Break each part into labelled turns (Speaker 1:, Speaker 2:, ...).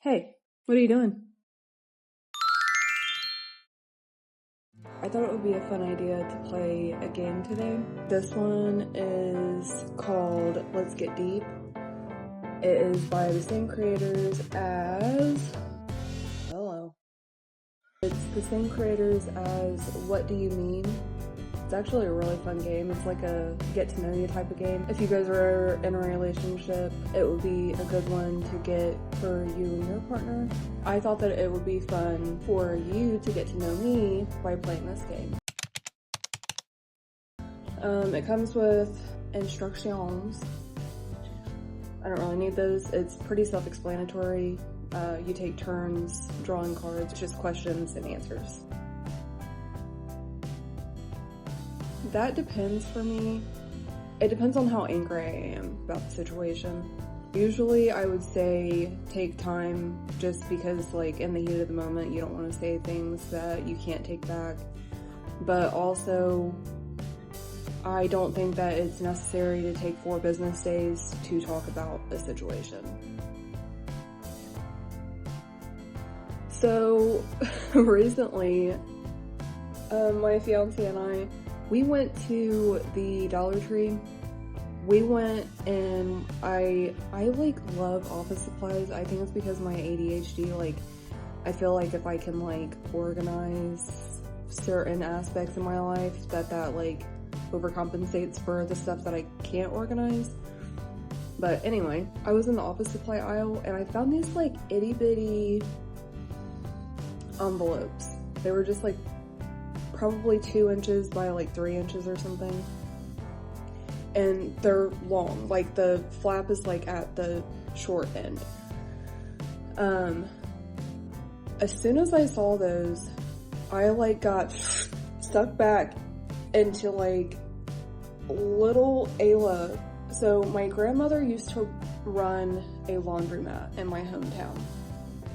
Speaker 1: Hey, what are you doing? I thought it would be a fun idea to play a game today. This one is called Let's Get Deep. It is by the same creators as... Hello. It's the same creators as What Do You Mean? It's actually a really fun game. It's like a get-to-know-you type of game. If you guys are in a relationship, it would be a good one to get for you and your partner. I thought that it would be fun for you to get to know me by playing this game. It comes with instructions. I don't really need those. It's pretty self-explanatory. You take turns drawing cards, just questions and answers. That depends for me. It depends on how angry I am about the situation. Usually I would say take time just because like in the heat of the moment you don't want to say things that you can't take back. But also I don't think that it's necessary to take 4 business days to talk about a situation. So recently my fiance and we went to the Dollar Tree. We went and I like love office supplies. I think it's because of my ADHD. Like, I feel like if I can like organize certain aspects of my life, that like overcompensates for the stuff that I can't organize. But anyway, I was in the office supply aisle and I found these like itty bitty envelopes. They were just like probably 2 inches by like 3 inches or something. And they're long, like the flap is like at the short end. As soon as I saw those, I like got stuck back into like little Ayla. So my grandmother used to run a laundromat in my hometown.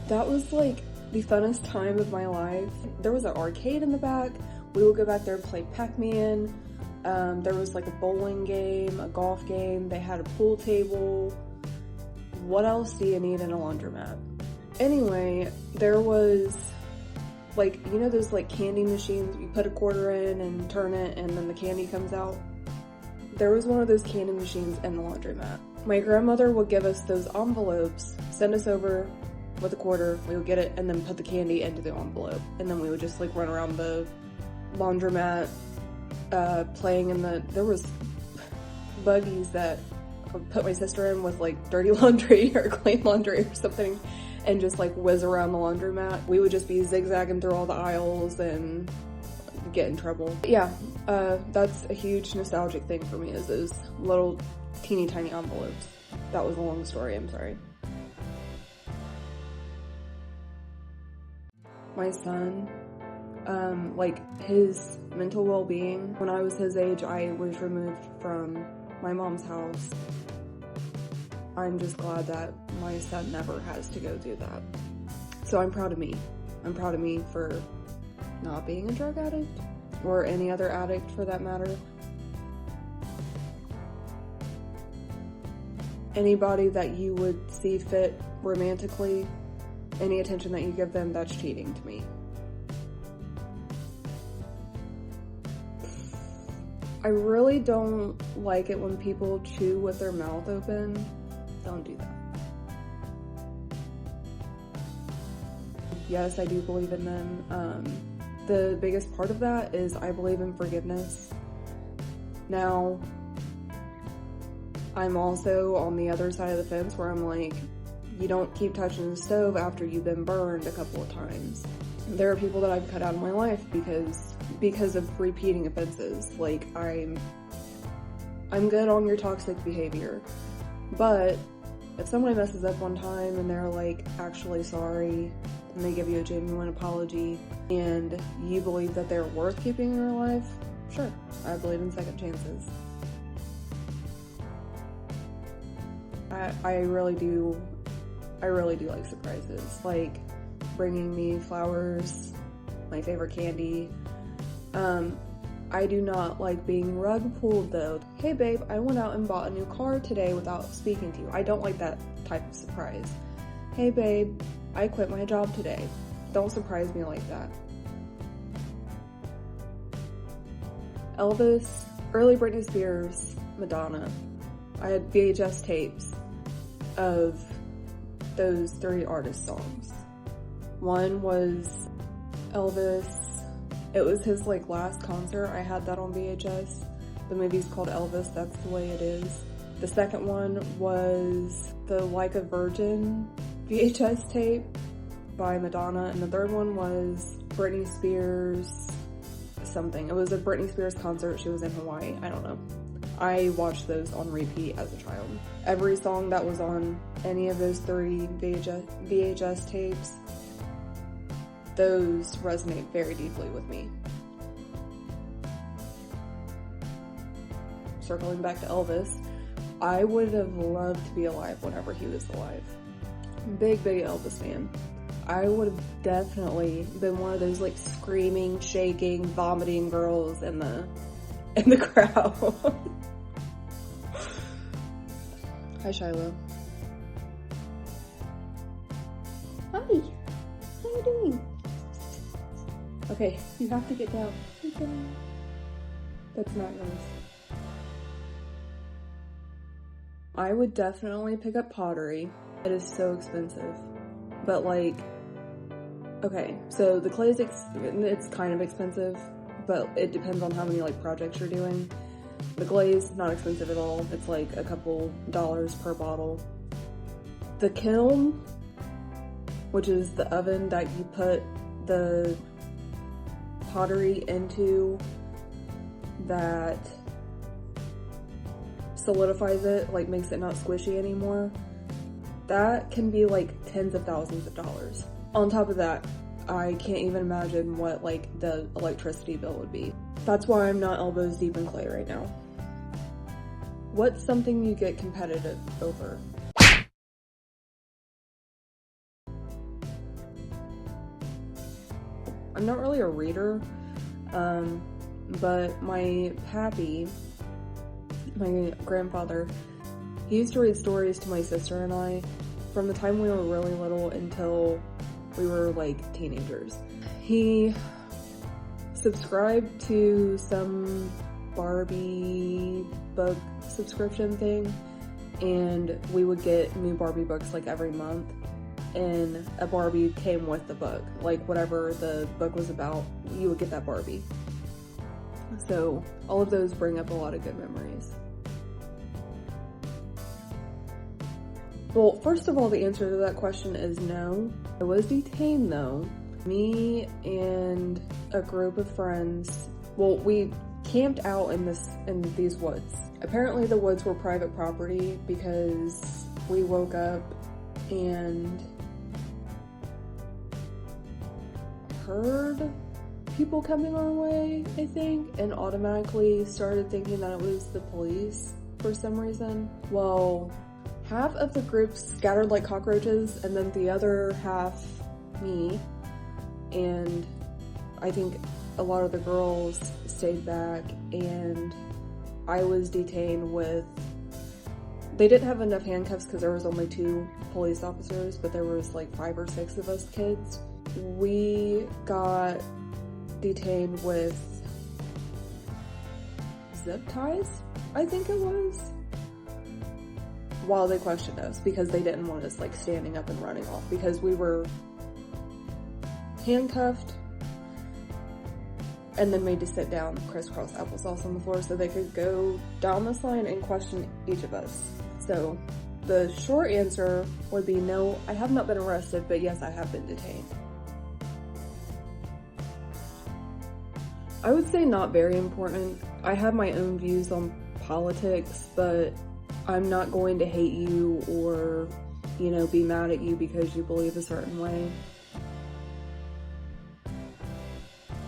Speaker 1: That was like the funnest time of my life. There was an arcade in the back. We would go back there and play Pac-Man. There was like a bowling game, a golf game. They had a pool table. What else do you need in a laundromat? Anyway, there was like, you know those like candy machines? You put a quarter in and turn it and then the candy comes out? There was one of those candy machines in the laundromat. My grandmother would give us those envelopes, send us over with a quarter, we would get it, and then put the candy into the envelope. And then we would just like run around the laundromat, playing in there was buggies that I would put my sister in with like dirty laundry or clean laundry or something and just like whiz around the laundromat. We would just be zigzagging through all the aisles and get in trouble. Yeah, that's a huge nostalgic thing for me, is those little teeny tiny envelopes. That was a long story, I'm sorry. My son, like his mental well-being, when I was his age, I was removed from my mom's house. I'm just glad that my son never has to go through that. So I'm proud of me. I'm proud of me for not being a drug addict, or any other addict for that matter. Anybody that you would see fit romantically, any attention that you give them, that's cheating to me. I really don't like it when people chew with their mouth open. Don't do that. Yes, I do believe in them. The biggest part of that is I believe in forgiveness. Now, I'm also on the other side of the fence where I'm like, you don't keep touching the stove after you've been burned a couple of times. There are people that I've cut out of my life because of repeating offenses. Like, I'm good on your toxic behavior, but if somebody messes up one time and they're like actually sorry and they give you a genuine apology and you believe that they're worth keeping in your life, sure, I believe in second chances. I really do like surprises, like bringing me flowers, my favorite candy. I do not like being rug pulled though. Hey babe, I went out and bought a new car today without speaking to you. I don't like that type of surprise. Hey babe, I quit my job today. Don't surprise me like that. Elvis, early Britney Spears, Madonna. I had VHS tapes of those 3 artist songs. One was Elvis. It was his like last concert. I had that on VHS. The movie's called Elvis, that's the way it is. The second one was the Like a Virgin VHS tape by Madonna, and the third one was Britney Spears something. It was a Britney Spears concert. She was in Hawaii. I don't know. I watched those on repeat as a child. Every song that was on any of those 3 VHS tapes, those resonate very deeply with me. Circling back to Elvis, I would have loved to be alive whenever he was alive. Big Elvis fan. I would have definitely been one of those like screaming, shaking, vomiting girls in the crowd. Hi, Shiloh. Hi. How you doing? Okay, you have to get down. Get down. That's not yours. I would definitely pick up pottery. It is so expensive. But like, okay, so the clay is, it's kind of expensive, but it depends on how many like projects you're doing. The glaze, not expensive at all. It's like a couple dollars per bottle. The kiln, which is the oven that you put the pottery into that solidifies it, like makes it not squishy anymore, that can be like tens of thousands of dollars. On top of that, I can't even imagine what like the electricity bill would be. That's why I'm not elbows deep in clay right now. What's something you get competitive over? I'm not really a reader, but my pappy, my grandfather, he used to read stories to my sister and I from the time we were really little until we were like teenagers. He subscribed to some Barbie book subscription thing, and we would get new Barbie books like every month, and a Barbie came with the book. Like whatever the book was about, you would get that Barbie. So all of those bring up a lot of good memories. Well, first of all, the answer to that question is no. I was detained though. Me and a group of friends, well, we camped out in these woods. Apparently the woods were private property because we woke up and heard people coming our way, I think, and automatically started thinking that it was the police for some reason. Well, half of the group scattered like cockroaches, and then the other half, me, and I think a lot of the girls stayed back, and I was detained with, they didn't have enough handcuffs because there was only 2 police officers, but there was like 5 or 6 of us kids. We got detained with zip ties, I think it was, while they questioned us because they didn't want us like standing up and running off because we were handcuffed and then made to sit down crisscross applesauce on the floor so they could go down this line and question each of us. So the short answer would be no, I have not been arrested, but yes, I have been detained. I would say not very important. I have my own views on politics, but I'm not going to hate you or, you know, be mad at you because you believe a certain way.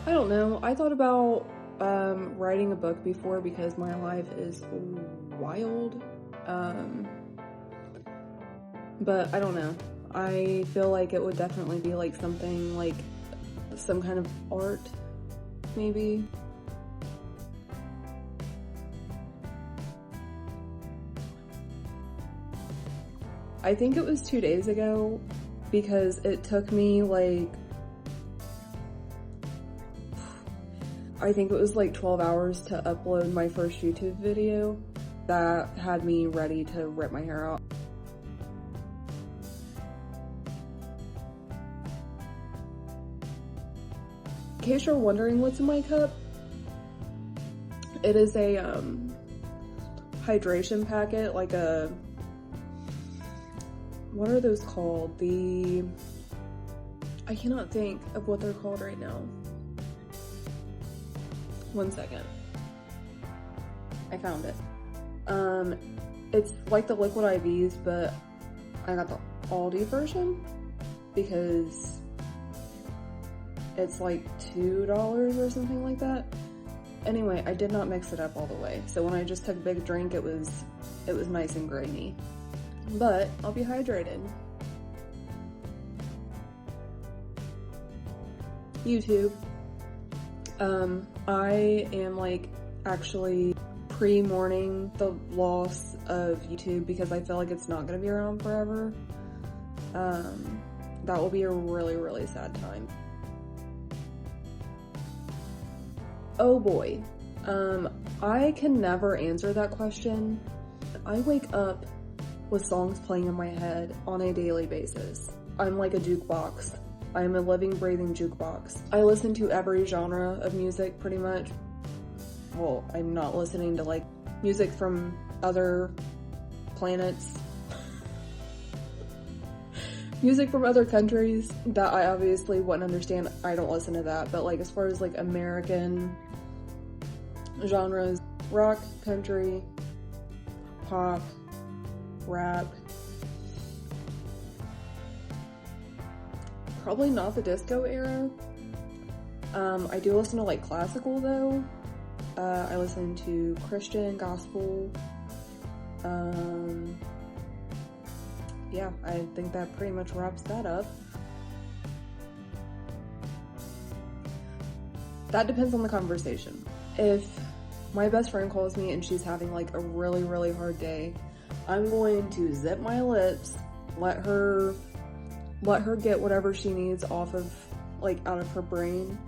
Speaker 1: I don't know. I thought about writing a book before because my life is wild. But I don't know. I feel like it would definitely be like something like some kind of art, maybe. I think it was 2 days ago, because it took me like, I think it was like 12 hours to upload my first YouTube video. That had me ready to rip my hair out. In case you're wondering what's in my cup, it is a hydration packet, like a, what are those called? I cannot think of what they're called right now. One second. I found it. It's like the liquid IVs, but I got the Aldi version because it's like $2 or something like that. Anyway, I did not mix it up all the way, so when I just took a big drink, it was nice and grainy. But I'll be hydrated. YouTube. I am like actually pre-mourning the loss of YouTube because I feel like it's not gonna be around forever. That will be a really, really sad time. Oh boy. I can never answer that question. I wake up with songs playing in my head on a daily basis. I'm like a jukebox. I'm a living, breathing jukebox. I listen to every genre of music pretty much. Well, I'm not listening to like music from other planets. Music from other countries that I obviously wouldn't understand. I don't listen to that, but like as far as like American genres, rock, country, pop, rap. Probably not the disco era. I do listen to like classical though. I listen to Christian gospel. Yeah, I think that pretty much wraps that up. That depends on the conversation. If my best friend calls me and she's having like a really, really hard day, I'm going to zip my lips, let her get whatever she needs off of, like, out of her brain,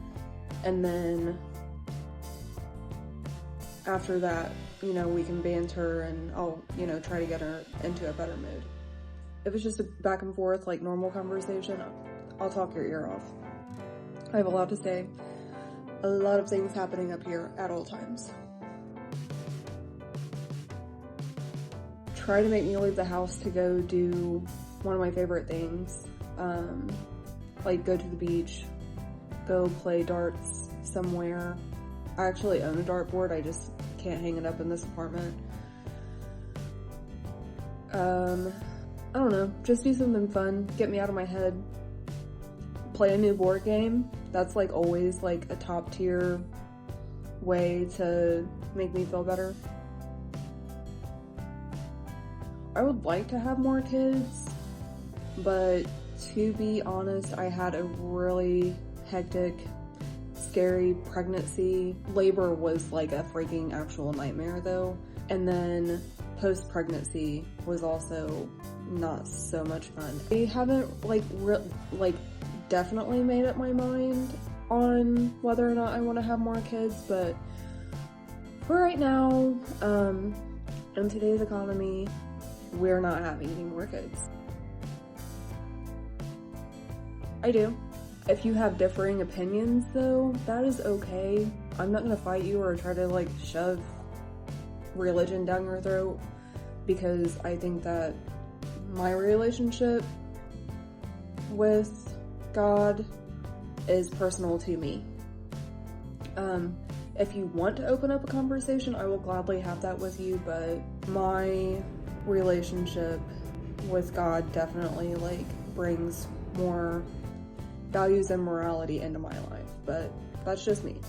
Speaker 1: and then after that, you know, we can banter and I'll, you know, try to get her into a better mood. If it's just a back and forth, like, normal conversation, I'll talk your ear off. I have a lot to say. A lot of things happening up here at all times. Try to make me leave the house to go do one of my favorite things. Like go to the beach, go play darts somewhere. I actually own a dartboard, I just can't hang it up in this apartment. I don't know, just do something fun, get me out of my head. Play a new board game. That's like always like a top tier way to make me feel better. I would like to have more kids, but to be honest, I had a really hectic, scary pregnancy. Labor was like a freaking actual nightmare though. And then post-pregnancy was also not so much fun. I haven't definitely made up my mind on whether or not I want to have more kids, but for right now, in today's economy, we're not having any more kids. I do. If you have differing opinions though, that is okay. I'm not gonna fight you or try to like shove religion down your throat, because I think that my relationship with God is personal to me. If you want to open up a conversation, I will gladly have that with you, but my relationship with God definitely like brings more values and morality into my life, but that's just me.